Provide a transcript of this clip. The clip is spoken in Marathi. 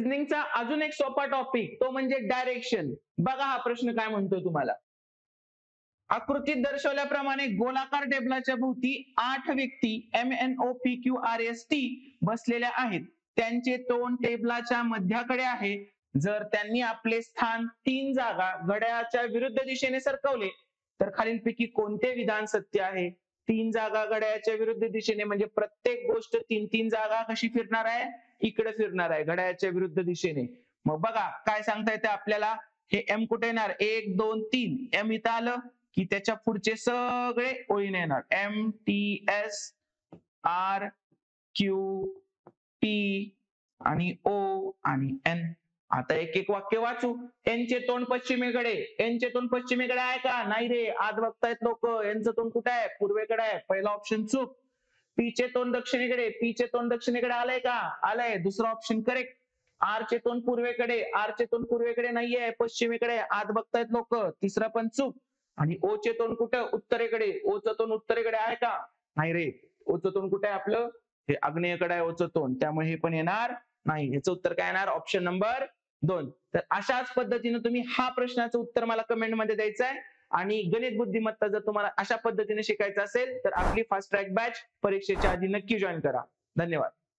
रिझनिंगचा अजून एक सोपा टॉपिक तो म्हणजे डायरेक्शन. बघा हा प्रश्न काय म्हणतोय तुम्हाला. आकृतीत दर्शवल्याप्रमाणे गोलाकार टेबलाच्या भोवती 8 व्यक्ती MNOPQRST बसलेल्या आहेत. त्यांचे तोंड टेबलाच्या मध्याकडे आहे. जर त्यांनी आपले स्थान 3 जागा घड्याळाच्या विरुद्ध दिशेने सरकवले तर खालीलपैकी कोणते विधान सत्य आहे? 3 जागा घड्याळाच्या विरुद्ध दिशेने म्हणजे प्रत्येक गोष्ट 3-3 जागा कशी फिरणार आहे? इकडे फिरणार आहे घड्याळाच्या विरुद्ध दिशेने. मग बघा काय सांगता येते आपल्याला. हे M कुठे येणार? 1 2 3 M इथं आलं की त्याच्या पुढचे सगळे ओळीने येणार. MTS RQT आणि O आणि N. आता एक एक वाक्य वाचू. N चे तोंड पश्चिमेकडे. N चे तोंड पश्चिमेकडे आहे का? नाही रे. आज बघतायत लोक. N चं तोंड कुठे आहे? पूर्वेकडे आहे. पहिला ऑप्शन चूक. P चे तोंड दक्षिणेकडे. P चे तोंड दक्षिणेकडे आलंय का? आलंय. दुसरा ऑप्शन करेक्ट. R चे तोंड पूर्वेकडे. R चे तोंड पूर्वेकडे नाहीये, पश्चिमेकडे. आज बघतायत लोक. तिसरा पण चूक. आणि O चे तोंड कुठं? उत्तरेकडे. O चं तोंड उत्तरेकडे आहे का? नाही रे. O चं तोंड कुठे आहे आपलं? हे आग्नेयकडे आहे O चं तोंड. त्यामुळे हे पण येणार नाही. याचं उत्तर काय येणार? Option number 2. तर अशाच पद्धतीने तुम्ही हा प्रश्नाचं उत्तर मला कमेंट मध्ये द्यायचं आहे. आणि गणित बुद्धिमत्ता जर तुम्हाला अशा पद्धतीने शिकायचं असेल तर आपली फास्ट ट्रॅक बॅच परीक्षेच्या आधी नक्की जॉईन करा. धन्यवाद.